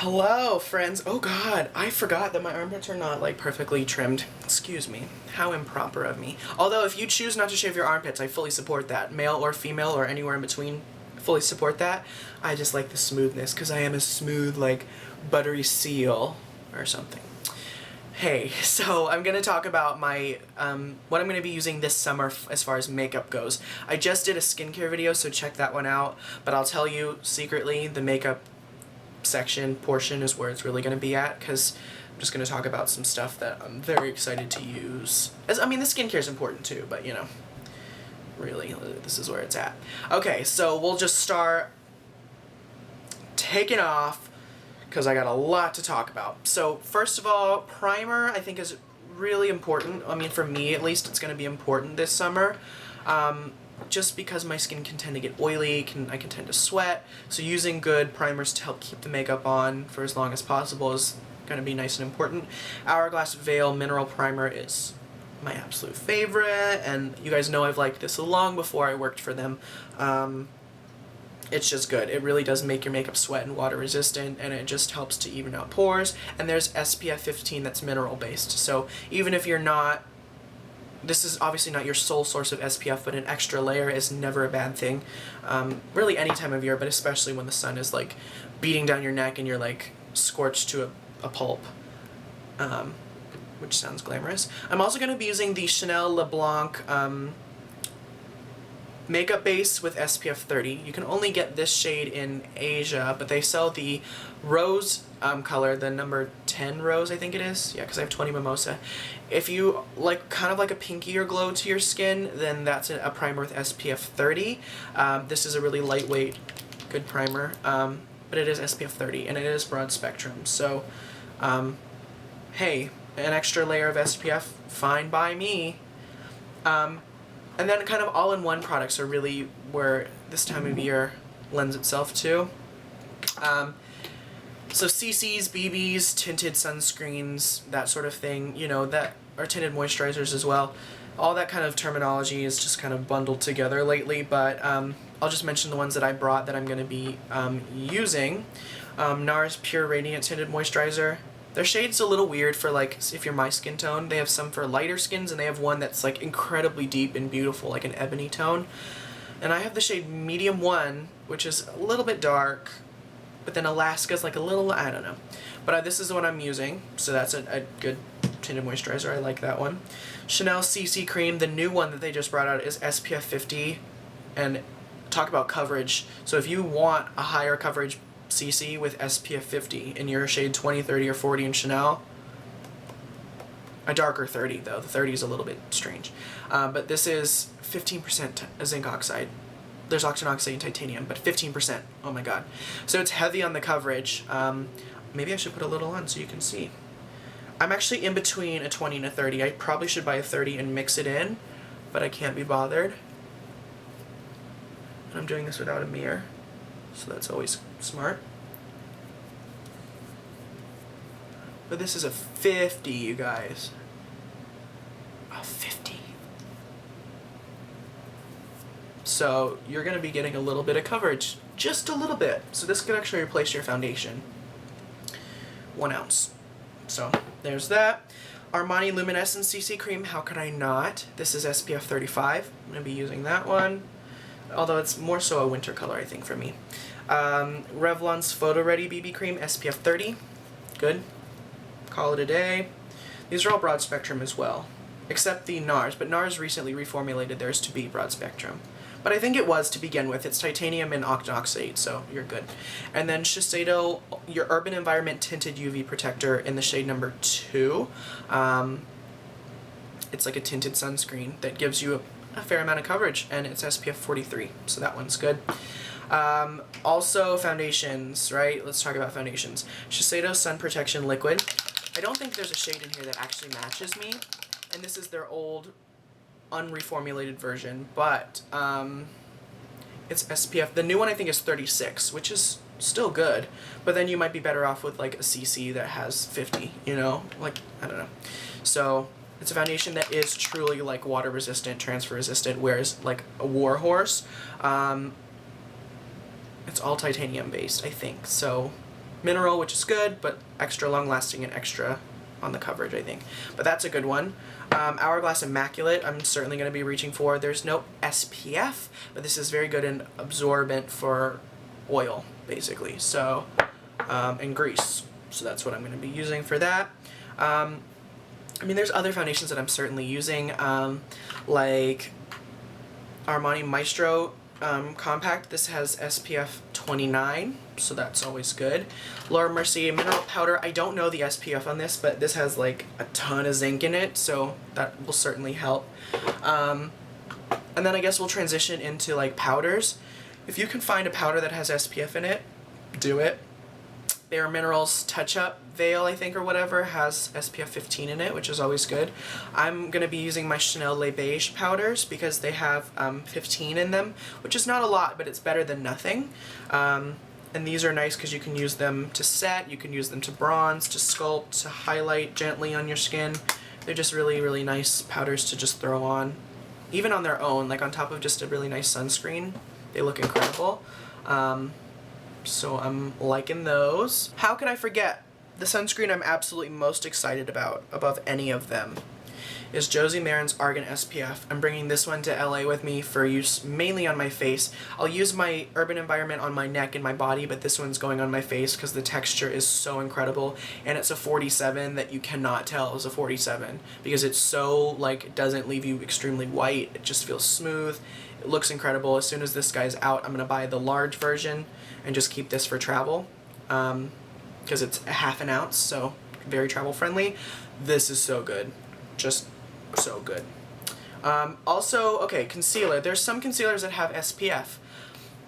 Hello, friends. Oh god, I forgot that my armpits are not like perfectly trimmed. Excuse me. How improper of me. Although if you choose not to shave your armpits, I fully support that. Male or female or anywhere in between, fully support that. I just like the smoothness because I am a smooth, like, buttery seal or something. Hey, so I'm going to talk about my, what I'm going to be using this summer as far as makeup goes. I just did a skincare video, so check that one out, but I'll tell you secretly, the makeup portion is where it's really going to be at, because I'm just going to talk about some stuff that I'm very excited to use. I mean, the skincare is important too, but you know, really, this is where it's at. Okay, so we'll just start taking off, because I got a lot to talk about. So first of all, primer I think is really important. I mean, for me at least, it's going to be important this summer. Just because my skin can tend to get oily, I can tend to sweat, so using good primers to help keep the makeup on for as long as possible is going to be nice and important. Hourglass Veil Mineral Primer is my absolute favorite, and you guys know I've liked this long before I worked for them. It's just good. It really does make your makeup sweat and water resistant, and it just helps to even out pores. And there's SPF 15 that's mineral based, so even if you're not, this is obviously not your sole source of SPF, but an extra layer is never a bad thing. Really any time of year, but especially when the sun is like beating down your neck and you're like scorched to a pulp, which sounds glamorous. I'm also going to be using the Chanel Le Blanc makeup base with SPF 30. You can only get this shade in Asia, but they sell the rose color, the number 10 rose I think it is. Yeah, because I have 20 Mimosa. If you like kind of like a pinkier glow to your skin, then that's a primer with SPF 30. This is a really lightweight, good primer, but it is SPF 30 and it is broad spectrum. So, hey, an extra layer of SPF, fine by me. And then kind of all-in-one products are really where this time of year lends itself to. So CCs, BBs, tinted sunscreens, that sort of thing, you know, that are tinted moisturizers as well. All that kind of terminology is just kind of bundled together lately, but I'll just mention the ones that I brought that I'm going to be using. NARS Pure Radiant Tinted Moisturizer. Their shade's a little weird for, like, if you're my skin tone. They have some for lighter skins, and they have one that's, like, incredibly deep and beautiful, like an ebony tone. And I have the shade Medium 1, which is a little bit dark, but then Alaska's, like, a little, I don't know. But this is the one I'm using, so that's a good tinted moisturizer. I like that one. Chanel CC Cream, the new one that they just brought out, is SPF 50, and talk about coverage. So if you want a higher coverage CC with SPF 50 in your shade 20, 30, or 40 in Chanel. A darker 30 though. The 30 is a little bit strange. But this is 15% zinc oxide. There's octinoxide and titanium, but 15%. Oh my god. So it's heavy on the coverage. Maybe I should put a little on so you can see. I'm actually in between a 20 and a 30. I probably should buy a 30 and mix it in, but I can't be bothered. And I'm doing this without a mirror, so that's always smart. But this is a 50, you guys. A 50. So you're going to be getting a little bit of coverage. Just a little bit. So this could actually replace your foundation. 1 ounce. So there's that. Armani Luminessence CC Cream. How could I not? This is SPF 35. I'm going to be using that one. Although it's more so a winter color, I think, for me. Revlon's PhotoReady BB Cream, SPF 30. Good. Call it a day. These are all broad spectrum as well, except the NARS, but NARS recently reformulated theirs to be broad spectrum. But I think it was to begin with. It's titanium and octinoxate, so you're good. And then Shiseido, your Urban Environment Tinted UV Protector in the shade number 2. It's like a tinted sunscreen that gives you a fair amount of coverage, and it's SPF 43, so that one's good. Also foundations, right? Let's talk about foundations. Shiseido Sun Protection Liquid. I don't think there's a shade in here that actually matches me, and this is their old unreformulated version, but it's SPF. The new one I think is 36, which is still good, but then you might be better off with like a CC that has 50, you know? Like, I don't know. So it's a foundation that is truly like water resistant, transfer resistant, whereas like a Warhorse, it's all titanium based, I think. So mineral, which is good, but extra long lasting and extra on the coverage, I think. But that's a good one. Hourglass Immaculate, I'm certainly going to be reaching for. There's no SPF, but this is very good and absorbent for oil, basically. So, and grease. So that's what I'm going to be using for that. I mean, there's other foundations that I'm certainly using, like Armani Maestro Compact. This has SPF 29, so that's always good. Laura Mercier Mineral Powder. I don't know the SPF on this, but this has like a ton of zinc in it, so that will certainly help. And then I guess we'll transition into like powders. If you can find a powder that has SPF in it, do it. Bare Minerals Touch Up Veil, I think, or whatever, has SPF 15 in it, which is always good. I'm going to be using my Chanel Le Beige powders because they have 15 in them, which is not a lot, but it's better than nothing. And these are nice because you can use them to set, you can use them to bronze, to sculpt, to highlight gently on your skin. They're just really, really nice powders to just throw on. Even on their own, like on top of just a really nice sunscreen, they look incredible. So I'm liking those. How could I forget? The sunscreen I'm absolutely most excited about, above any of them, is Josie Maran's Argan SPF. I'm bringing this one to LA with me for use mainly on my face. I'll use my Urban Environment on my neck and my body, but this one's going on my face because the texture is so incredible, and it's a 47 that you cannot tell is a 47 because it's so, like, it doesn't leave you extremely white. It just feels smooth. It looks incredible. As soon as this guy's out, I'm going to buy the large version and just keep this for travel because it's a ½ ounce, so very travel friendly. This is so good. Just so good. Also, okay, concealer. There's some concealers that have SPF.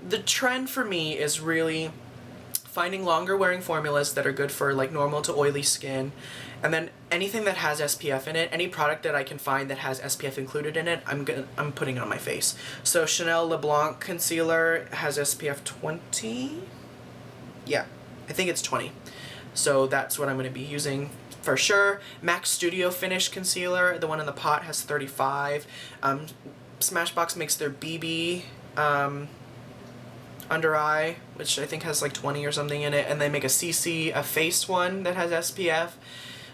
The trend for me is really finding longer wearing formulas that are good for like normal to oily skin, and then anything that has SPF in it, any product that I can find that has SPF included in it, I'm putting it on my face. So Chanel Le Blanc concealer has SPF 20. Yeah, I think it's 20. So that's what I'm going to be using for sure. MAC Studio Finish concealer, the one in the pot, has 35. Smashbox makes their BB under eye, which I think has like 20 or something in it, and they make a CC, a face one that has SPF.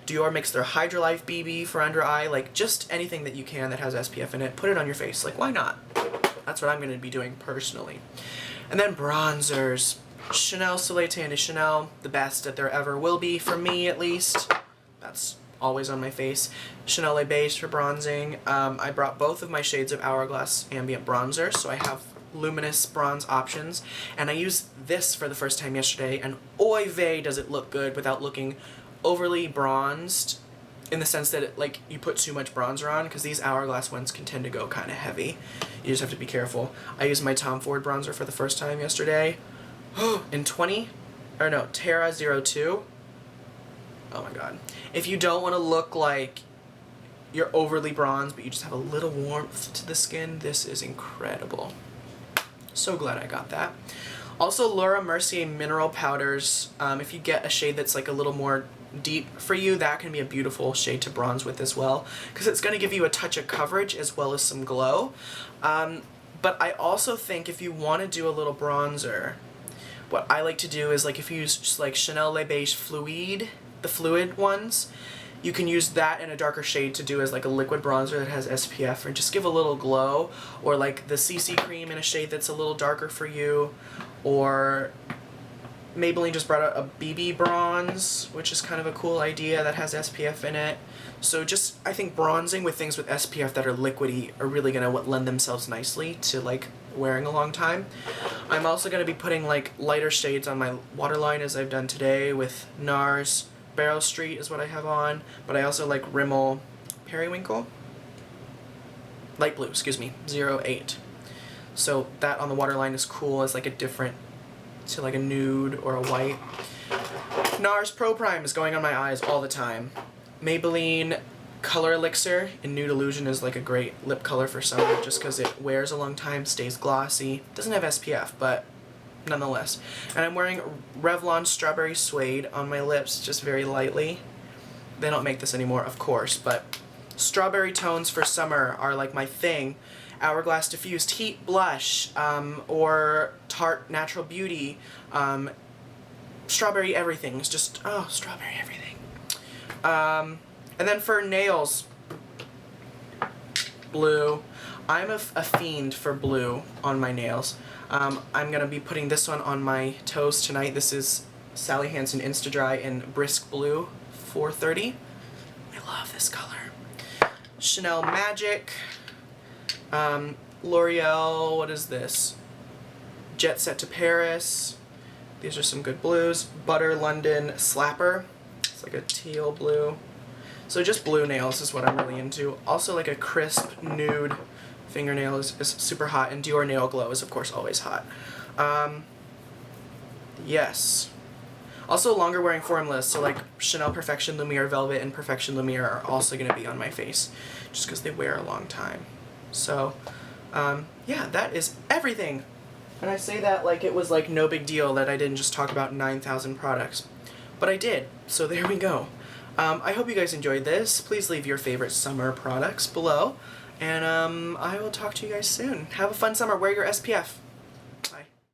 Dior makes their Hydrolife BB for under eye. Like, just anything that you can that has SPF in it, put it on your face. Like, why not? That's what I'm going to be doing personally. And then bronzers. Chanel Soleil Tan de Chanel, the best that there ever will be, for me at least. That's always on my face. Chanel Le Beige for bronzing. I brought both of my shades of Hourglass Ambient bronzer, so I have luminous bronze options. And I used this for the first time yesterday, and oy vey does it look good without looking overly bronzed, in the sense that it, like, you put too much bronzer on, because these Hourglass ones can tend to go kind of heavy. You just have to be careful. I used my Tom Ford bronzer for the first time yesterday. In Terra 02. Oh my god. If you don't want to look like you're overly bronzed, but you just have a little warmth to the skin, this is incredible. So glad I got that. Also, Laura Mercier mineral powders. If you get a shade that's like a little more deep for you, that can be a beautiful shade to bronze with as well, because it's going to give you a touch of coverage as well as some glow. But I also think if you want to do a little bronzer, what I like to do is, like, if you use just like Chanel Le Beige Fluide, the fluid ones, you can use that in a darker shade to do as like a liquid bronzer that has SPF, or just give a little glow, or like the CC cream in a shade that's a little darker for you, or Maybelline just brought out a BB bronze, which is kind of a cool idea that has SPF in it. So just, I think bronzing with things with SPF that are liquidy are really going to lend themselves nicely to like wearing a long time. I'm also going to be putting like lighter shades on my waterline, as I've done today with NARS. Barrow Street is what I have on, but I also like Rimmel Periwinkle. Light blue, excuse me, 08. So that on the waterline is cool as like a different, to like a nude or a white. NARS Pro Prime is going on my eyes all the time. Maybelline Color Elixir in Nude Illusion is like a great lip color for summer, just because it wears a long time, stays glossy. Doesn't have SPF, but nonetheless. And I'm wearing Revlon Strawberry Suede on my lips, just very lightly. They don't make this anymore, of course, but strawberry tones for summer are like my thing. Hourglass Diffused Heat Blush, or Tarte Natural Beauty strawberry everything. It's just, oh, strawberry everything. And then for nails, blue. I'm a fiend for blue on my nails. I'm going to be putting this one on my toes tonight. This is Sally Hansen Insta-Dry in Brisk Blue 430. I love this color. Chanel Magic. L'Oreal, what is this? Jet Set to Paris. These are some good blues. Butter London Slapper. It's like a teal blue. So just blue nails is what I'm really into. Also like a crisp nude fingernail is super hot, and Dior Nail Glow is of course always hot. Yes. Also longer wearing formless, so like Chanel Perfection Lumiere Velvet and Perfection Lumiere are also going to be on my face, just because they wear a long time. So, yeah, that is everything. And I say that like it was like no big deal that I didn't just talk about 9,000 products. But I did, so there we go. I hope you guys enjoyed this. Please leave your favorite summer products below. And I will talk to you guys soon. Have a fun summer. Wear your SPF.